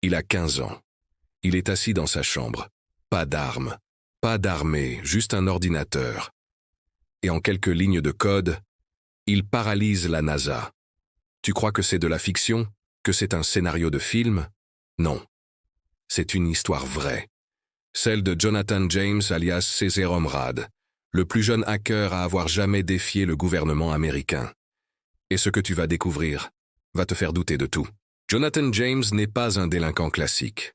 Il a 15 ans. Il est assis dans sa chambre. Pas d'armes, pas d'armée, juste un ordinateur. Et en quelques lignes de code, il paralyse la NASA. Tu crois que c'est de la fiction? Que c'est un scénario de film? Non. C'est une histoire vraie. Celle de Jonathan James alias Césaire Omrad, le plus jeune hacker à avoir jamais défié le gouvernement américain. Et ce que tu vas découvrir va te faire douter de tout. Jonathan James n'est pas un délinquant classique.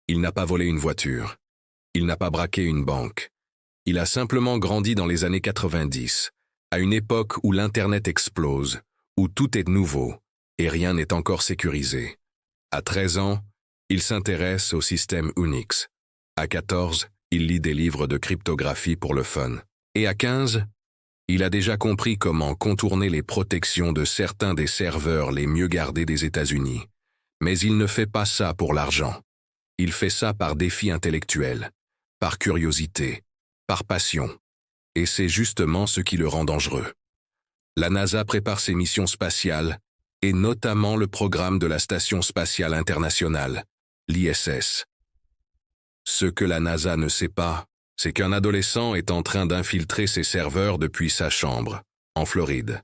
Il n'a pas volé une voiture. Il n'a pas braqué une banque. Il a simplement grandi dans les années 90, à une époque où l'Internet explose, où tout est nouveau et rien n'est encore sécurisé. À 13 ans, il s'intéresse au système Unix. À 14, il lit des livres de cryptographie pour le fun. Et à 15, il a déjà compris comment contourner les protections de certains des serveurs les mieux gardés des États-Unis. Mais il ne fait pas ça pour l'argent. Il fait ça par défi intellectuel, par curiosité, par passion. Et c'est justement ce qui le rend dangereux. La NASA prépare ses missions spatiales, et notamment le programme de la Station spatiale internationale, l'ISS. Ce que la NASA ne sait pas, c'est qu'un adolescent est en train d'infiltrer ses serveurs depuis sa chambre, en Floride,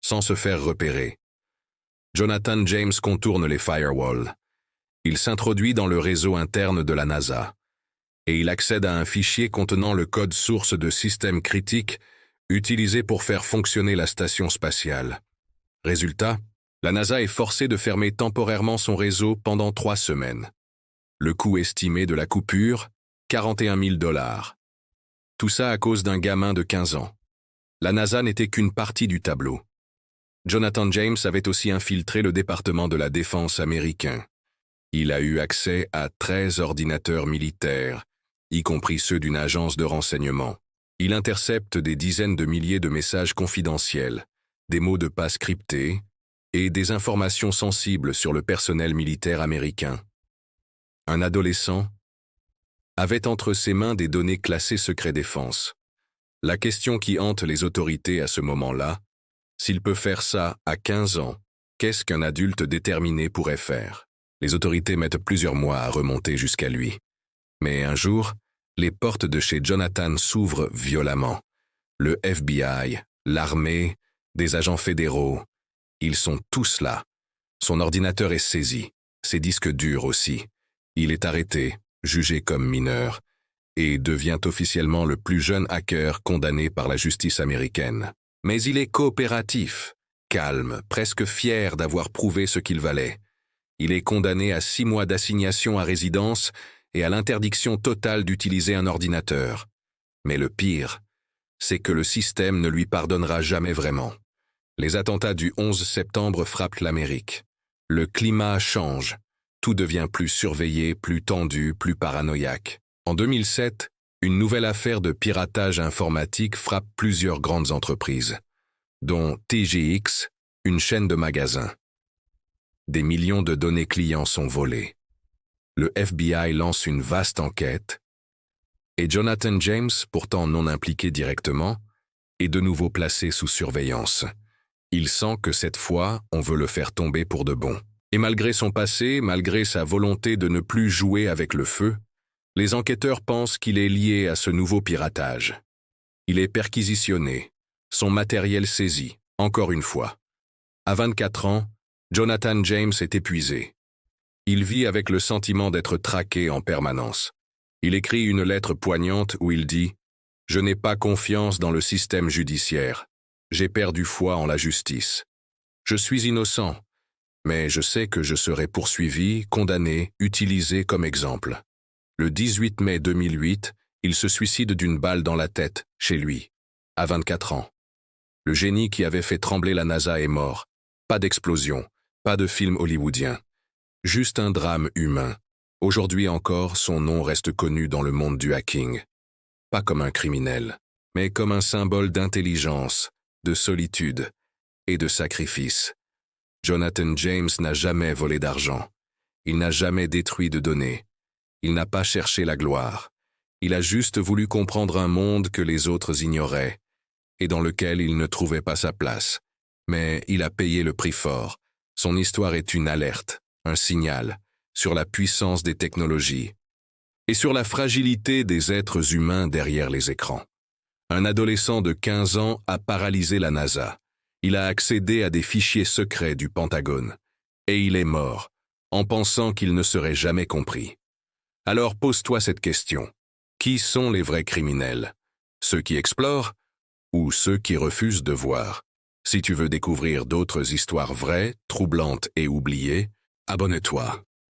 sans se faire repérer. Jonathan James contourne les firewalls. Il s'introduit dans le réseau interne de la NASA, et il accède à un fichier contenant le code source de systèmes critiques utilisés pour faire fonctionner la station spatiale. Résultat, la NASA est forcée de fermer temporairement son réseau pendant 3 semaines. Le coût estimé de la coupure, 41 000 $. Tout ça à cause d'un gamin de 15 ans. La NASA n'était qu'une partie du tableau. Jonathan James avait aussi infiltré le département de la défense américain. Il a eu accès à 13 ordinateurs militaires, y compris ceux d'une agence de renseignement. Il intercepte des dizaines de milliers de messages confidentiels, des mots de passe cryptés et des informations sensibles sur le personnel militaire américain. Un adolescent avait entre ses mains des données classées secret défense. La question qui hante les autorités à ce moment-là, s'il peut faire ça à 15 ans, qu'est-ce qu'un adulte déterminé pourrait faire? Les autorités mettent plusieurs mois à remonter jusqu'à lui. Mais un jour, les portes de chez Jonathan s'ouvrent violemment. Le FBI, l'armée, des agents fédéraux, ils sont tous là. Son ordinateur est saisi, ses disques durs aussi. Il est arrêté, jugé comme mineur, et devient officiellement le plus jeune hacker condamné par la justice américaine. Mais il est coopératif, calme, presque fier d'avoir prouvé ce qu'il valait. Il est condamné à 6 mois d'assignation à résidence et à l'interdiction totale d'utiliser un ordinateur. Mais le pire, c'est que le système ne lui pardonnera jamais vraiment. Les attentats du 11 septembre frappent l'Amérique. Le climat change. Tout devient plus surveillé, plus tendu, plus paranoïaque. En 2007, une nouvelle affaire de piratage informatique frappe plusieurs grandes entreprises, dont TJX, une chaîne de magasins. Des millions de données clients sont volées. Le FBI lance une vaste enquête, et Jonathan James, pourtant non impliqué directement, est de nouveau placé sous surveillance. Il sent que cette fois, on veut le faire tomber pour de bon. Et malgré son passé, malgré sa volonté de ne plus jouer avec le feu, les enquêteurs pensent qu'il est lié à ce nouveau piratage. Il est perquisitionné, son matériel saisi, encore une fois. À 24 ans, Jonathan James est épuisé. Il vit avec le sentiment d'être traqué en permanence. Il écrit une lettre poignante où il dit « Je n'ai pas confiance dans le système judiciaire. J'ai perdu foi en la justice. Je suis innocent, mais je sais que je serai poursuivi, condamné, utilisé comme exemple. » Le 18 mai 2008, il se suicide d'une balle dans la tête, chez lui, à 24 ans. Le génie qui avait fait trembler la NASA est mort. Pas d'explosion, pas de film hollywoodien. Juste un drame humain. Aujourd'hui encore, son nom reste connu dans le monde du hacking. Pas comme un criminel, mais comme un symbole d'intelligence, de solitude et de sacrifice. Jonathan James n'a jamais volé d'argent. Il n'a jamais détruit de données. Il n'a pas cherché la gloire. Il a juste voulu comprendre un monde que les autres ignoraient et dans lequel il ne trouvait pas sa place. Mais il a payé le prix fort. Son histoire est une alerte, un signal. sur la puissance des technologies et sur la fragilité des êtres humains derrière les écrans. Un adolescent de 15 ans a paralysé la NASA. Il a accédé à des fichiers secrets du Pentagone. Et il est mort, en pensant qu'il ne serait jamais compris. Alors pose-toi cette question. Qui sont les vrais criminels? Ceux qui explorent ou ceux qui refusent de voir? Si tu veux découvrir d'autres histoires vraies, troublantes et oubliées, abonne-toi.